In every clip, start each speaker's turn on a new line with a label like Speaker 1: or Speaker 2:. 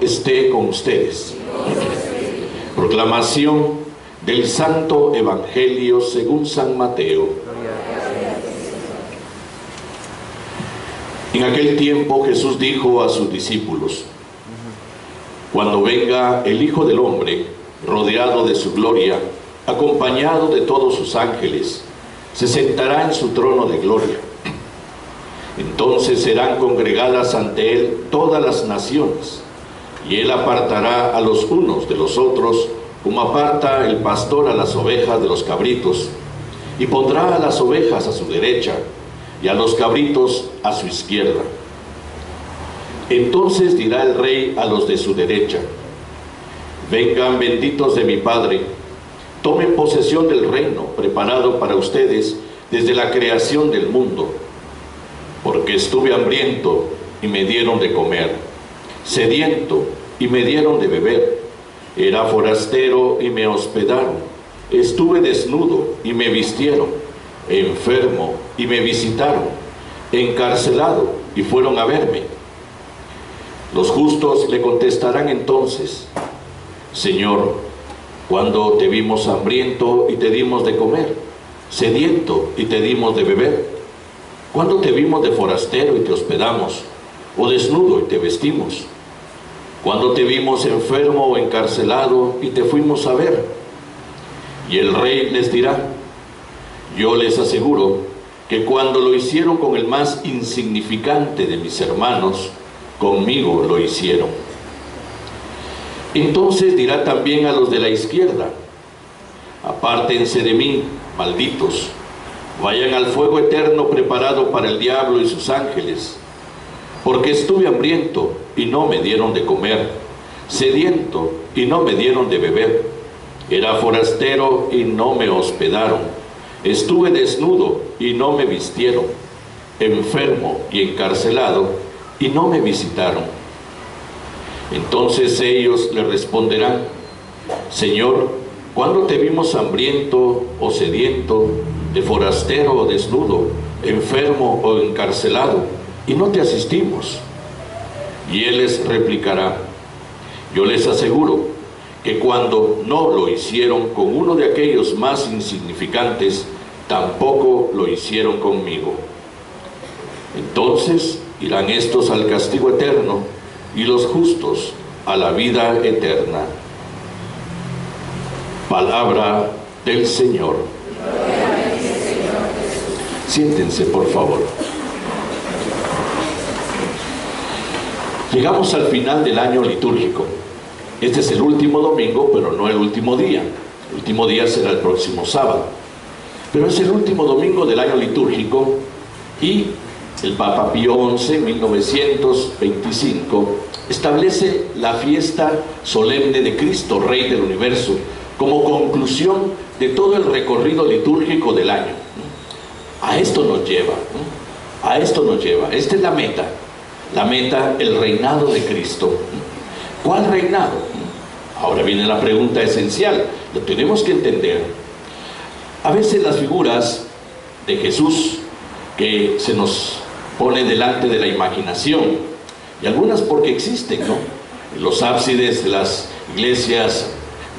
Speaker 1: esté con ustedes. Proclamación del Santo Evangelio según San Mateo. En aquel tiempo Jesús dijo a sus discípulos: cuando venga el Hijo del Hombre, rodeado de su gloria, acompañado de todos sus ángeles, se sentará en su trono de gloria. Entonces serán congregadas ante él todas las naciones, y él apartará a los unos de los otros, como aparta el pastor a las ovejas de los cabritos, y pondrá a las ovejas a su derecha, y a los cabritos a su izquierda. Entonces dirá el rey a los de su derecha: vengan benditos de mi Padre, tomen posesión del reino preparado para ustedes desde la creación del mundo. Porque estuve hambriento y me dieron de comer, sediento y me dieron de beber, era forastero y me hospedaron, estuve desnudo y me vistieron, enfermo y me visitaron, encarcelado y fueron a verme. Los justos le contestarán entonces: Señor, ¿cuándo te vimos hambriento y te dimos de comer, sediento y te dimos de beber? ¿Cuándo te vimos de forastero y te hospedamos, o desnudo y te vestimos? ¿Cuándo te vimos enfermo o encarcelado y te fuimos a ver? Y el rey les dirá: yo les aseguro que cuando lo hicieron con el más insignificante de mis hermanos, conmigo lo hicieron. Entonces dirá también a los de la izquierda: apártense de mí, malditos, vayan al fuego eterno preparado para el diablo y sus ángeles. Porque estuve hambriento y no me dieron de comer, sediento y no me dieron de beber, era forastero y no me hospedaron, estuve desnudo y no me vistieron, enfermo y encarcelado y no me visitaron. Entonces ellos le responderán: Señor, ¿cuándo te vimos hambriento o sediento, de forastero o desnudo, enfermo o encarcelado, y no te asistimos? Y él les replicará: yo les aseguro que cuando no lo hicieron con uno de aquellos más insignificantes, tampoco lo hicieron conmigo. Entonces irán estos al castigo eterno, y los justos a la vida eterna. Palabra del Señor. Siéntense, por favor. Llegamos al final del año litúrgico. Este es el último domingo, pero no el último día. El último día será el próximo sábado. Pero es el último domingo del año litúrgico, y el Papa Pío XI, en 1925, establece la fiesta solemne de Cristo, Rey del Universo, como conclusión de todo el recorrido litúrgico del año. A esto nos lleva, a esto nos lleva. Esta es la meta, el reinado de Cristo. ¿Cuál reinado? Ahora viene la pregunta esencial, lo tenemos que entender. A veces las figuras de Jesús que se nos pone delante de la imaginación, y algunas porque existen, ¿no? En los ábsides de las iglesias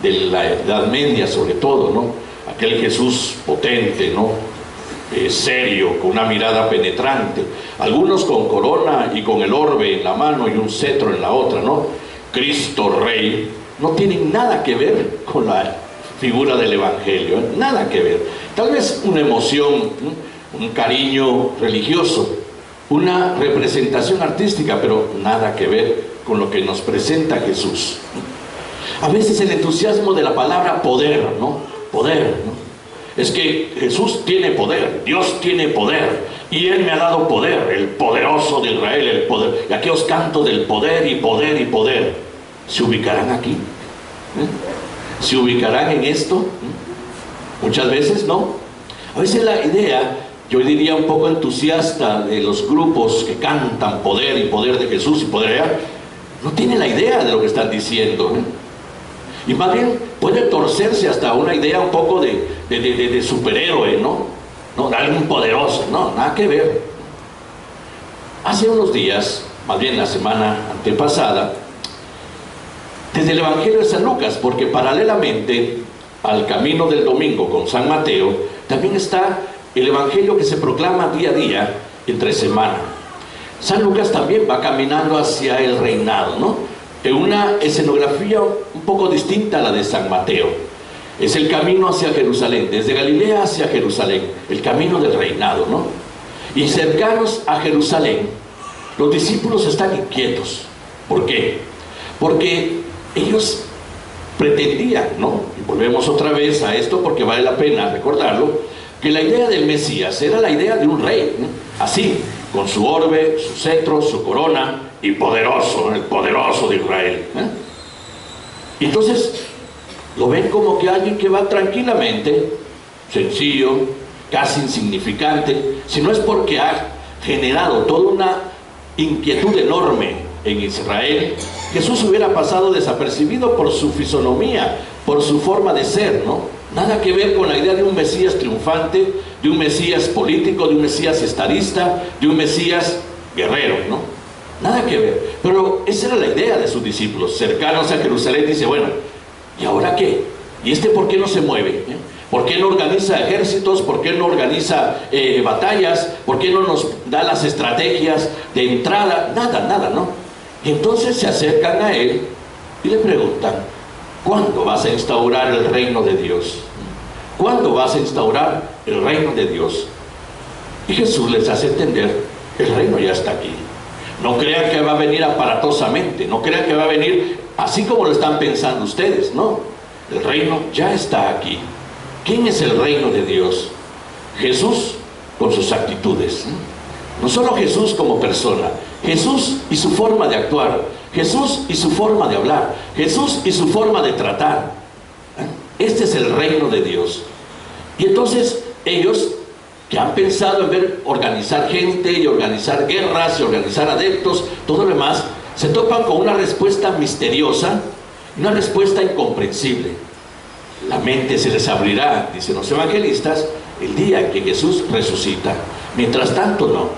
Speaker 1: de la Edad Media, sobre todo, ¿no? Aquel Jesús potente, ¿no? Serio, con una mirada penetrante, algunos con corona y con el orbe en la mano y un cetro en la otra, ¿no? Cristo Rey, no tienen nada que ver con la figura del Evangelio, ¿eh? Nada que ver. Tal vez una emoción, un cariño religioso, una representación artística, pero nada que ver con lo que nos presenta Jesús. A veces el entusiasmo de la palabra poder, ¿no? Poder, ¿no? Es que Jesús tiene poder, Dios tiene poder, y Él me ha dado poder, el poderoso de Israel, el poder. Y aquí os canto del poder y poder y poder. ¿Se ubicarán aquí? ¿Se ubicarán en esto? Muchas veces no. A veces la idea, yo diría un poco entusiasta, de los grupos que cantan poder y poder de Jesús y poder allá, no tienen la idea de lo que están diciendo, ¿eh? Y más bien puede torcerse hasta una idea un poco de superhéroe, ¿no? No, de alguien poderoso, no, nada que ver. Hace unos días, más bien la semana antepasada, desde el Evangelio de San Lucas, porque paralelamente al camino del domingo con San Mateo, también está el Evangelio que se proclama día a día entre semana. San Lucas también va caminando hacia el reinado, ¿no? En una escenografía un poco distinta a la de San Mateo. Es el camino hacia Jerusalén, desde Galilea hacia Jerusalén, el camino del reinado, ¿no? Y cercanos a Jerusalén, los discípulos están inquietos. ¿Por qué? Porque ellos pretendían, ¿no? Y volvemos otra vez a esto porque vale la pena recordarlo, que la idea del Mesías era la idea de un rey, ¿no? Así, con su orbe, su cetro, su corona, y poderoso, el poderoso de Israel, ¿eh? Y entonces lo ven como que alguien que va tranquilamente, sencillo, casi insignificante, si no es porque ha generado toda una inquietud enorme en Israel. Jesús hubiera pasado desapercibido por su fisonomía, por su forma de ser, ¿no? Nada que ver con la idea de un Mesías triunfante, de un Mesías político, de un Mesías estadista, de un Mesías guerrero, ¿no? Nada que ver. Pero esa era la idea de sus discípulos, cercanos a Jerusalén. Dice, bueno, ¿y ahora qué? ¿Y este por qué no se mueve? ¿Por qué no organiza ejércitos? ¿Por qué no organiza batallas? ¿Por qué no nos da las estrategias de entrada? Nada, nada, ¿no? Y entonces se acercan a él y le preguntan, ¿cuándo vas a instaurar el reino de Dios? ¿Cuándo vas a instaurar el reino de Dios? Y Jesús les hace entender, el reino ya está aquí. No crean que va a venir aparatosamente, no crean que va a venir así como lo están pensando ustedes, no. El reino ya está aquí. ¿Quién es el reino de Dios? Jesús con sus actitudes. No solo Jesús como persona, Jesús y su forma de actuar, Jesús y su forma de hablar, Jesús y su forma de tratar. Este es el reino de Dios. Y entonces ellos, que han pensado en ver organizar gente y organizar guerras y organizar adeptos, todo lo demás, se topan con una respuesta misteriosa, una respuesta incomprensible. La mente se les abrirá, dicen los evangelistas, el día en que Jesús resucita. Mientras tanto, no.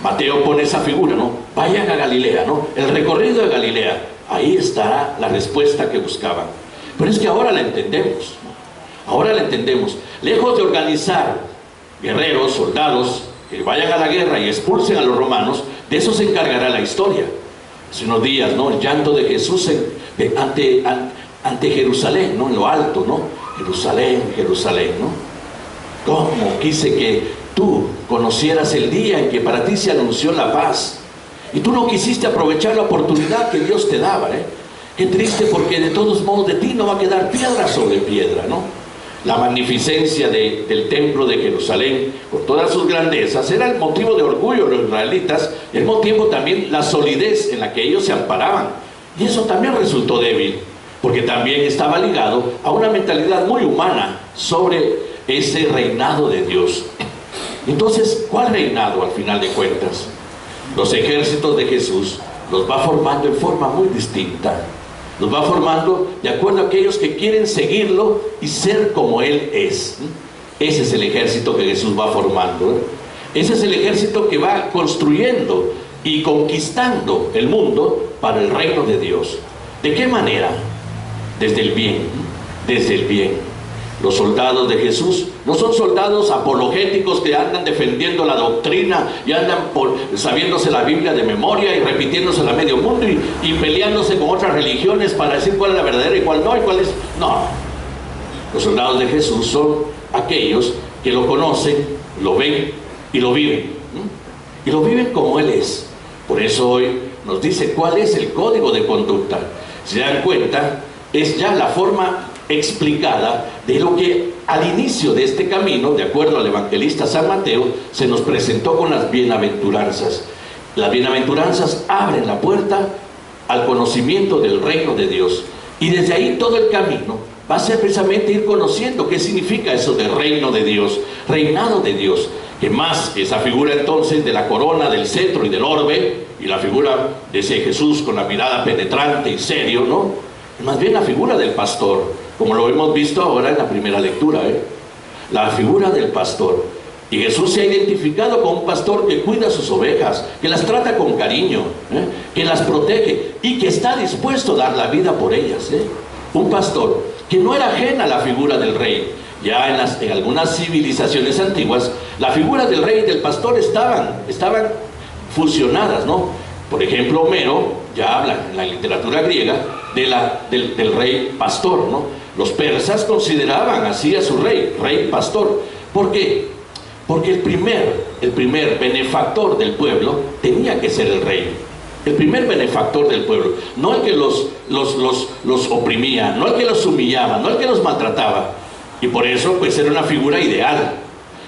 Speaker 1: Mateo pone esa figura, ¿no? Vayan a Galilea, ¿no? El recorrido de Galilea. Ahí estará la respuesta que buscaban. Pero es que ahora la entendemos, ¿no? Ahora la entendemos. Lejos de organizar guerreros, soldados, que vayan a la guerra y expulsen a los romanos, de eso se encargará la historia. Hace unos días, ¿no? El llanto de Jesús ante Jerusalén, ¿no? En lo alto, ¿no? Jerusalén, Jerusalén, ¿no? ¿Cómo quise que tú conocieras el día en que para ti se anunció la paz? Y tú no quisiste aprovechar la oportunidad que Dios te daba, ¿eh? Qué triste, porque de todos modos de ti no va a quedar piedra sobre piedra, ¿no? La magnificencia del templo de Jerusalén, con todas sus grandezas, era el motivo de orgullo de los israelitas, y al mismo tiempo también la solidez en la que ellos se amparaban. Y eso también resultó débil, porque también estaba ligado a una mentalidad muy humana sobre ese reinado de Dios. Entonces, ¿cuál reinado al final de cuentas? Los ejércitos de Jesús los va formando en forma muy distinta. Los va formando de acuerdo a aquellos que quieren seguirlo y ser como Él es. Ese es el ejército que Jesús va formando. Ese es el ejército que va construyendo y conquistando el mundo para el reino de Dios. ¿De qué manera? Desde el bien, desde el bien. Los soldados de Jesús no son soldados apologéticos que andan defendiendo la doctrina y andan sabiéndose la Biblia de memoria y repitiéndosela a medio mundo y peleándose con otras religiones para decir cuál es la verdadera y cuál no, y cuál es... No. Los soldados de Jesús son aquellos que lo conocen, lo ven y lo viven. Y lo viven como Él es. Por eso hoy nos dice cuál es el código de conducta. Si se dan cuenta, es ya la forma explicada de lo que al inicio de este camino, de acuerdo al evangelista San Mateo, se nos presentó con las bienaventuranzas. Las bienaventuranzas abren la puerta al conocimiento del reino de Dios, y desde ahí todo el camino va a ser precisamente ir conociendo qué significa eso de reino de Dios, reinado de Dios, que más esa figura entonces de la corona, del cetro y del orbe, y la figura de ese Jesús con la mirada penetrante y serio, ¿no? Más bien la figura del pastor, como lo hemos visto ahora en la primera lectura, la figura del pastor. Y Jesús se ha identificado con un pastor que cuida sus ovejas, que las trata con cariño, que las protege y que está dispuesto a dar la vida por ellas. Un pastor que no era ajena a la figura del rey. Ya en algunas civilizaciones antiguas, la figura del rey y del pastor estaban fusionadas, ¿no? Por ejemplo, Homero ya habla en la literatura griega del rey pastor, ¿no? Los persas consideraban así a su rey pastor. ¿Por qué? Porque el primer benefactor del pueblo tenía que ser el rey. El primer benefactor del pueblo, no el que los oprimía, no el que los humillaba, no el que los maltrataba. Y por eso pues era una figura ideal.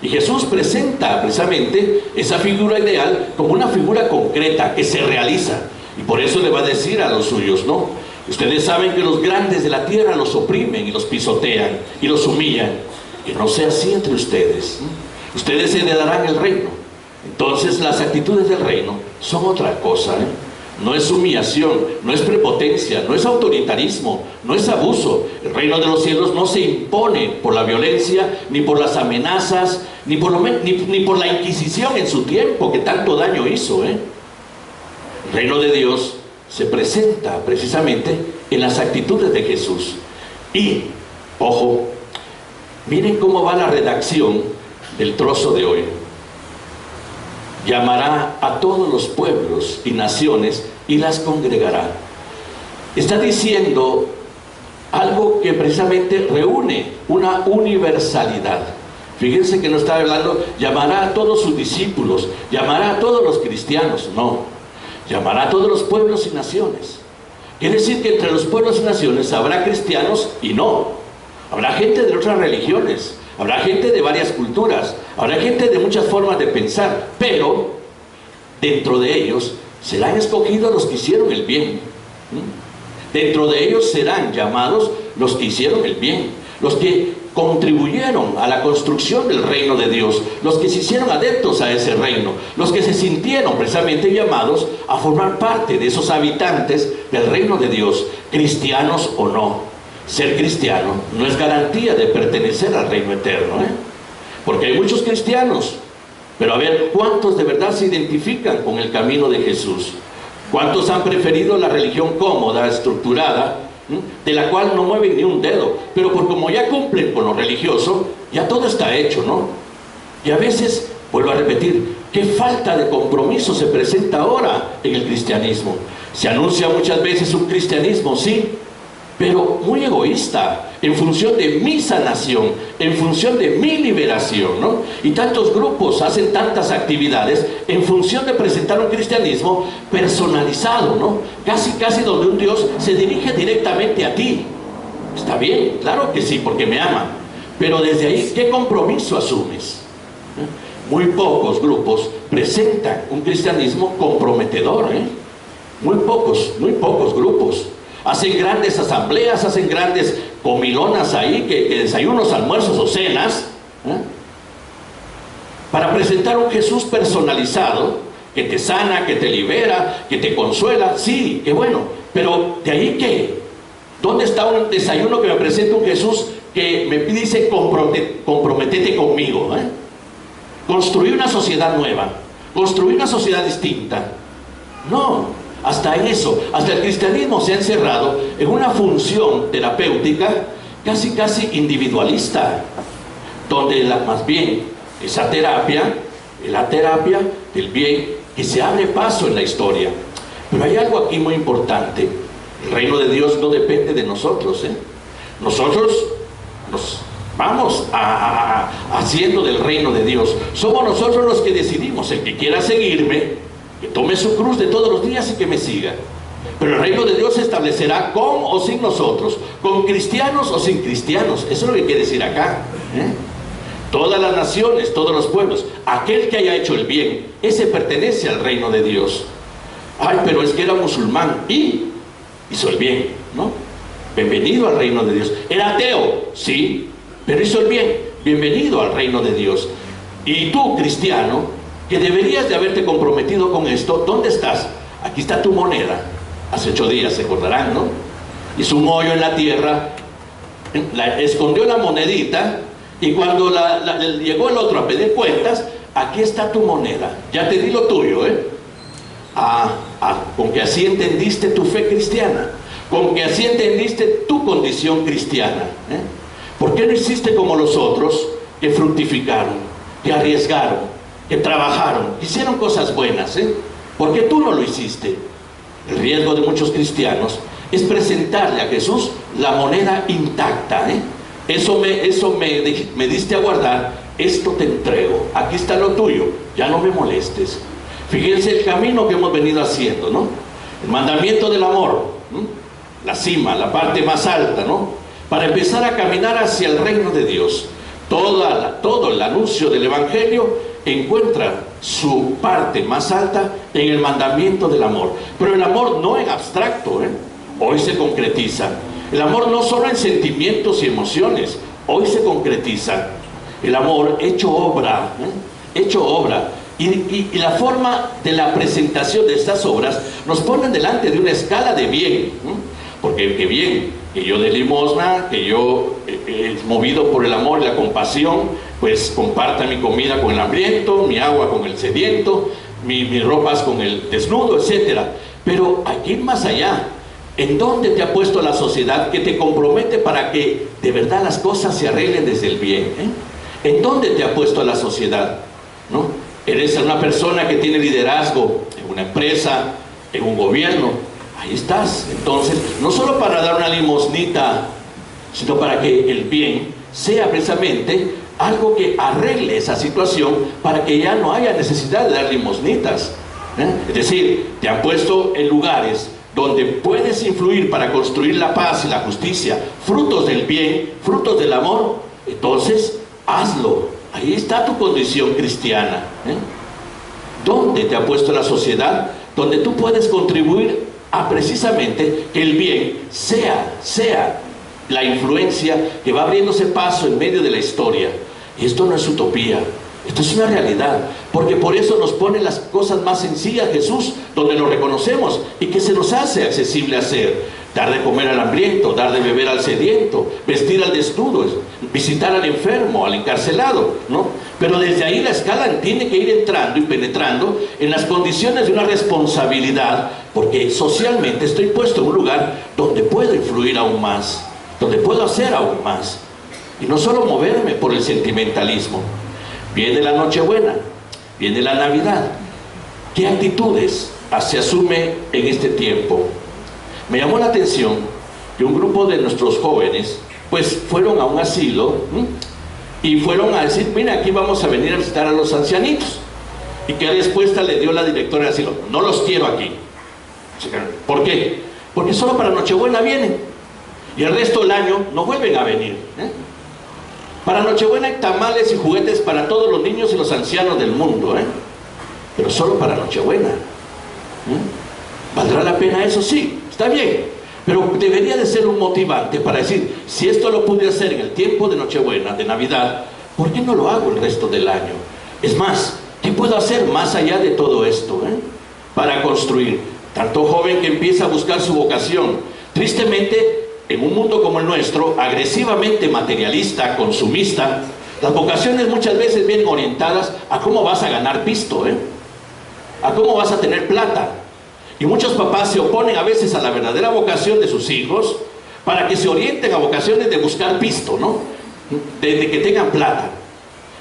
Speaker 1: Y Jesús presenta precisamente esa figura ideal como una figura concreta que se realiza. Y por eso le va a decir a los suyos, ¿no? Ustedes saben que los grandes de la tierra los oprimen y los pisotean y los humillan. Que no sea así entre ustedes. Ustedes heredarán el reino. Entonces las actitudes del reino son otra cosa, No es humillación, no es prepotencia, no es autoritarismo, no es abuso. El reino de los cielos no se impone por la violencia, ni por las amenazas, ni por la Inquisición en su tiempo, que tanto daño hizo. El reino de Dios se presenta precisamente en las actitudes de Jesús. Y, ojo, miren cómo va la redacción del trozo de hoy. Llamará a todos los pueblos y naciones y las congregará. Está diciendo algo que precisamente reúne una universalidad. Fíjense que no está hablando, llamará a todos sus discípulos, llamará a todos los cristianos. No, llamará a todos los pueblos y naciones. Quiere decir que entre los pueblos y naciones habrá cristianos y no. Habrá gente de otras religiones, habrá gente de varias culturas, habrá gente de muchas formas de pensar, pero dentro de ellos serán escogidos los que hicieron el bien. Dentro de ellos serán llamados los que hicieron el bien, los que contribuyeron a la construcción del reino de Dios, los que se hicieron adeptos a ese reino, los que se sintieron precisamente llamados a formar parte de esos habitantes del reino de Dios, cristianos o no. Ser cristiano no es garantía de pertenecer al reino eterno, porque hay muchos cristianos, pero a ver, ¿cuántos de verdad se identifican con el camino de Jesús? ¿Cuántos han preferido la religión cómoda, estructurada, de la cual no mueven ni un dedo, pero por como ya cumplen con lo religioso, ya todo está hecho, ¿no? Y a veces, vuelvo a repetir, qué falta de compromiso se presenta ahora en el cristianismo. Se anuncia muchas veces un cristianismo, sí, pero muy egoísta, en función de mi sanación, en función de mi liberación, ¿no? Y tantos grupos hacen tantas actividades en función de presentar un cristianismo personalizado, ¿no? Casi donde un Dios se dirige directamente a ti. Está bien, claro que sí, porque me ama, pero desde ahí, ¿qué compromiso asumes? Muy pocos grupos presentan un cristianismo comprometedor, muy pocos grupos. Hacen grandes asambleas, hacen grandes comilonas ahí, que desayunos, almuerzos o cenas, para presentar un Jesús personalizado, que te sana, que te libera, que te consuela. Sí, qué bueno, pero ¿de ahí qué? ¿Dónde está un desayuno que me presenta un Jesús que me dice comprométete conmigo? Construir una sociedad nueva, construir una sociedad distinta. No. Hasta eso, hasta el cristianismo se ha encerrado en una función terapéutica casi individualista, donde más bien esa terapia es la terapia del bien que se abre paso en la historia. Pero hay algo aquí muy importante. El reino de Dios no depende de nosotros, Nosotros nos vamos haciendo del reino de Dios. Somos nosotros los que decidimos. El que quiera seguirme, que tome su cruz de todos los días y que me siga. Pero el reino de Dios se establecerá con o sin nosotros, con cristianos o sin cristianos. Eso es lo que quiere decir acá. Todas las naciones, todos los pueblos, aquel que haya hecho el bien, ese pertenece al reino de Dios. Ay, pero es que era musulmán y hizo el bien, ¿no? Bienvenido al reino de Dios. Era ateo, sí, pero hizo el bien. Bienvenido al reino de Dios. Y tú, cristiano, que deberías de haberte comprometido con esto, ¿dónde estás? Aquí está tu moneda. Hace 8 días, se acordarán, ¿no? Hizo un hoyo en la tierra, escondió la monedita Y cuando llegó el otro a pedir cuentas, aquí está tu moneda, ya te di lo tuyo, ¿eh? Con que así entendiste tu fe cristiana, con que así entendiste tu condición cristiana, ¿eh? ¿Por qué no hiciste como los otros que fructificaron, que arriesgaron, que trabajaron, que hicieron cosas buenas, ¿eh? ¿Por qué tú no lo hiciste? El riesgo de muchos cristianos es presentarle a Jesús la moneda intacta, ¿eh? Eso me diste a guardar, esto te entrego, aquí está lo tuyo, ya no me molestes. Fíjense el camino que hemos venido haciendo, ¿no? El mandamiento del amor, ¿no? La cima, la parte más alta, ¿no? Para empezar a caminar hacia el reino de Dios. Todo el anuncio del Evangelio encuentra su parte más alta en el mandamiento del amor. Pero el amor no en abstracto, ¿eh? Hoy se concretiza. El amor no solo en sentimientos y emociones, hoy se concretiza. El amor hecho obra, ¿eh? Hecho obra. Y la forma de la presentación de estas obras nos ponen delante de una escala de bien, ¿eh? Porque que bien, que yo de limosna, que yo movido por el amor y la compasión, pues comparta mi comida con el hambriento, mi agua con el sediento, mis ropas con el desnudo, etc. Pero aquí más allá, ¿en dónde te ha puesto la sociedad que te compromete para que de verdad las cosas se arreglen desde el bien, ¿eh? ¿En dónde te ha puesto la sociedad? ¿No? Eres una persona que tiene liderazgo en una empresa, en un gobierno, ahí estás. Entonces, no solo para dar una limosnita, sino para que el bien sea precisamente algo que arregle esa situación para que ya no haya necesidad de dar limosnitas, ¿eh? Es decir, te han puesto en lugares donde puedes influir para construir la paz y la justicia, frutos del bien, frutos del amor. Entonces, hazlo. Ahí está tu condición cristiana, ¿eh? ¿Dónde te ha puesto la sociedad? Donde tú puedes contribuir a precisamente que el bien sea la influencia que va abriéndose paso en medio de la historia. Y esto no es utopía, esto es una realidad, porque por eso nos pone las cosas más sencillas Jesús, donde lo reconocemos y que se nos hace accesible hacer. Dar de comer al hambriento, dar de beber al sediento, vestir al desnudo, visitar al enfermo, al encarcelado, ¿no? Pero desde ahí la escala tiene que ir entrando y penetrando en las condiciones de una responsabilidad, porque socialmente estoy puesto en un lugar donde puedo influir aún más, donde puedo hacer aún más, y no solo moverme por el sentimentalismo. Viene la Nochebuena, viene la Navidad. ¿Qué actitudes se asume en este tiempo? Me llamó la atención que un grupo de nuestros jóvenes pues fueron a un asilo, ¿sí? Y fueron a decir, mira, aquí vamos a venir a visitar a los ancianitos. ¿Y qué respuesta le dio la directora del asilo? No los quiero aquí. ¿Por qué? Porque solo para Nochebuena vienen y el resto del año no vuelven a venir, ¿eh? Para Nochebuena hay tamales y juguetes para todos los niños y los ancianos del mundo, ¿eh? Pero solo para Nochebuena, ¿eh? ¿Valdrá la pena eso? Sí, está bien, pero debería de ser un motivante para decir, si esto lo pude hacer en el tiempo de Nochebuena, de Navidad, ¿por qué no lo hago el resto del año? Es más, ¿qué puedo hacer más allá de todo esto, para construir? Tanto joven que empieza a buscar su vocación, tristemente, en un mundo como el nuestro, agresivamente materialista, consumista, las vocaciones muchas veces vienen orientadas a cómo vas a ganar pisto, a cómo vas a tener plata. Y muchos papás se oponen a veces a la verdadera vocación de sus hijos para que se orienten a vocaciones de buscar pisto, ¿no? De que tengan plata.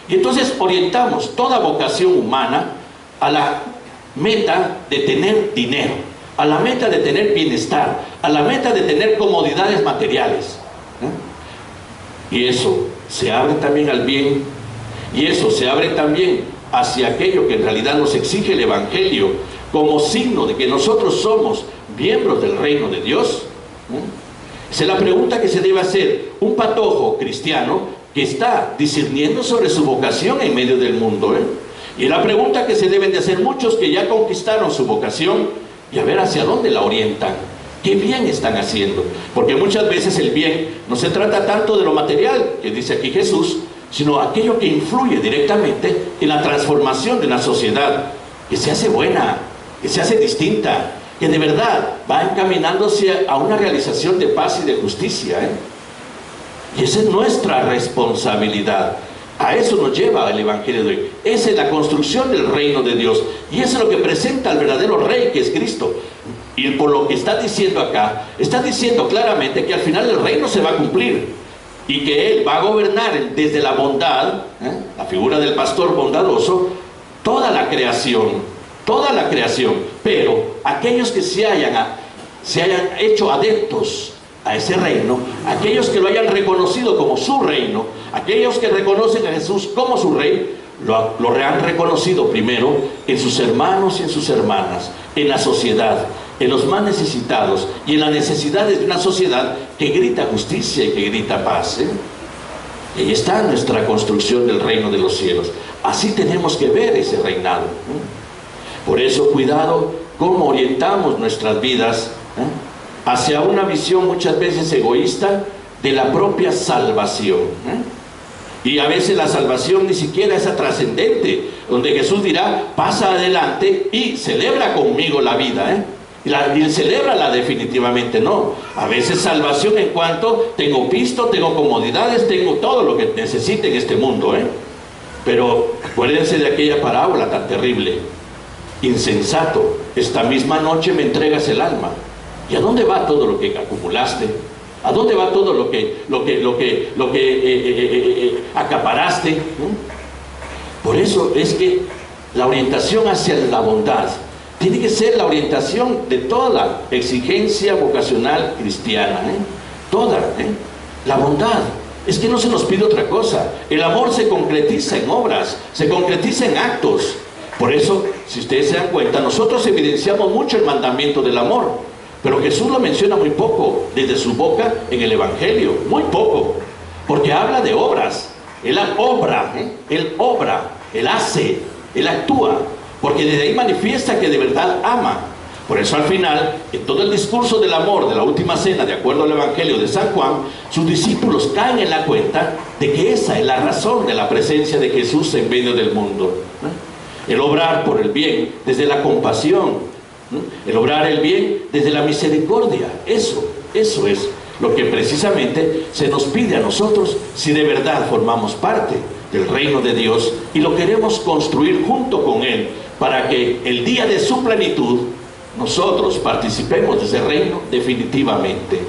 Speaker 1: Y entonces orientamos toda vocación humana a la meta de tener dinero, a la meta de tener bienestar, a la meta de tener comodidades materiales, ¿eh? Y eso se abre también al bien, y eso se abre también hacia aquello que en realidad nos exige el Evangelio, como signo de que nosotros somos miembros del reino de Dios, ¿eh? Esa es la pregunta que se debe hacer un patojo cristiano que está discerniendo sobre su vocación en medio del mundo, ¿eh? Y la pregunta que se deben de hacer muchos que ya conquistaron su vocación y a ver hacia dónde la orientan, qué bien están haciendo, porque muchas veces el bien no se trata tanto de lo material que dice aquí Jesús, sino aquello que influye directamente en la transformación de una sociedad que se hace buena, que se hace distinta, que de verdad va encaminándose a una realización de paz y de justicia, ¿eh? Y esa es nuestra responsabilidad. A eso nos lleva el Evangelio de hoy. Esa es la construcción del reino de Dios. Y eso es lo que presenta al verdadero rey, que es Cristo. Y por lo que está diciendo acá, está diciendo claramente que al final el reino se va a cumplir. Y que Él va a gobernar desde la bondad, la figura del pastor bondadoso, toda la creación. Toda la creación. Pero aquellos que se hayan hecho adeptos a ese reino, aquellos que lo hayan reconocido como su reino, aquellos que reconocen a Jesús como su rey, lo han reconocido primero en sus hermanos y en sus hermanas, en la sociedad, en los más necesitados y en las necesidades de una sociedad que grita justicia y que grita paz. Y ahí está nuestra construcción del reino de los cielos. Así tenemos que ver ese reinado. Por eso, cuidado cómo orientamos nuestras vidas hacia una visión muchas veces egoísta de la propia salvación. Y a veces la salvación ni siquiera es trascendente, donde Jesús dirá, pasa adelante y celebra conmigo la vida. Y celébrala definitivamente, no. A veces salvación en cuanto tengo pisto, tengo comodidades, tengo todo lo que necesite en este mundo. Pero acuérdense de aquella parábola tan terrible. Insensato, esta misma noche me entregas el alma. ¿Y a dónde va todo lo que acumulaste? ¿A dónde va todo lo que acaparaste? Por eso es que la orientación hacia la bondad tiene que ser la orientación de toda la exigencia vocacional cristiana. Toda. La bondad. Es que no se nos pide otra cosa. El amor se concretiza en obras, se concretiza en actos. Por eso, si ustedes se dan cuenta, nosotros evidenciamos mucho el mandamiento del amor. Pero Jesús lo menciona muy poco desde su boca en el Evangelio, muy poco, porque habla de obras. Él obra, Él hace, Él actúa, porque desde ahí manifiesta que de verdad ama. Por eso al final, en todo el discurso del amor de la última cena, de acuerdo al Evangelio de San Juan, sus discípulos caen en la cuenta de que esa es la razón de la presencia de Jesús en medio del mundo. El obrar por el bien desde la compasión, el obrar el bien desde la misericordia. Eso es lo que precisamente se nos pide a nosotros si de verdad formamos parte del reino de Dios y lo queremos construir junto con Él, para que el día de su plenitud nosotros participemos de ese reino definitivamente.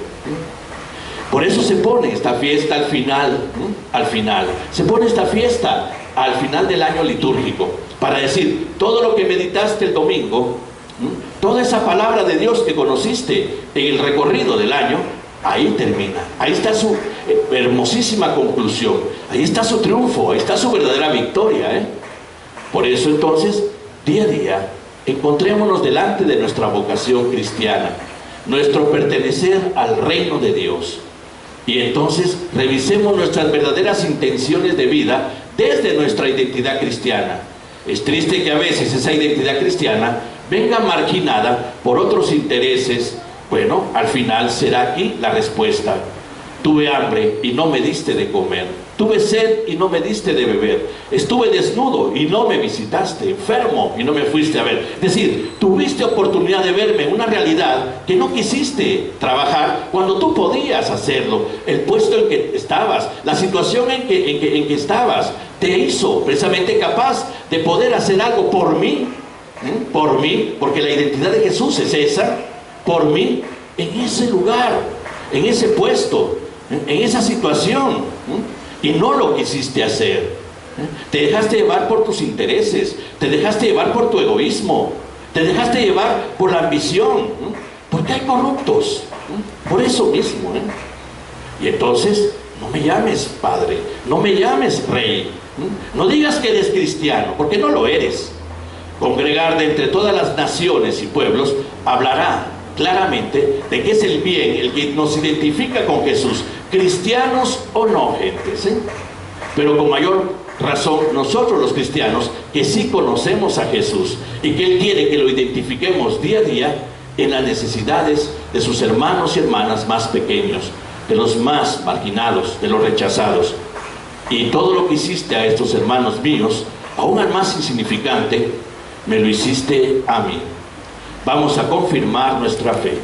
Speaker 1: Por eso se pone esta fiesta al final, se pone esta fiesta al final del año litúrgico, para decir, todo lo que meditaste el domingo, toda esa palabra de Dios que conociste en el recorrido del año, ahí termina. Ahí está su hermosísima conclusión. Ahí está su triunfo, ahí está su verdadera victoria. Por eso entonces, día a día, encontrémonos delante de nuestra vocación cristiana, nuestro pertenecer al reino de Dios. Y entonces revisemos nuestras verdaderas intenciones de vida desde nuestra identidad cristiana. Es triste que a veces esa identidad cristiana venga marginada por otros intereses. Bueno, al final será aquí la respuesta. Tuve hambre y no me diste de comer. Tuve sed y no me diste de beber. Estuve desnudo y no me visitaste. Enfermo y no me fuiste a ver. Es decir, tuviste oportunidad de verme, una realidad que no quisiste trabajar cuando tú podías hacerlo. El puesto en que estabas, la situación en que estabas, te hizo precisamente capaz de poder hacer algo por mí. Por mí, porque la identidad de Jesús es esa. Por mí, en ese lugar, en ese puesto, en esa situación, y no lo quisiste hacer. Te dejaste llevar por tus intereses, te dejaste llevar por tu egoísmo, te dejaste llevar por la ambición, porque hay corruptos, por eso mismo. Y entonces, no me llames Padre, no me llames Rey, no digas que eres cristiano, porque no lo eres. Congregar de entre todas las naciones y pueblos hablará claramente de que es el bien el que nos identifica con Jesús, cristianos o no, gentes. Pero con mayor razón nosotros los cristianos, que sí conocemos a Jesús y que Él quiere que lo identifiquemos día a día en las necesidades de sus hermanos y hermanas más pequeños, de los más marginados, de los rechazados. Y todo lo que hiciste a estos hermanos míos, aún al más insignificante, me lo hiciste a mí. Vamos a confirmar nuestra fe.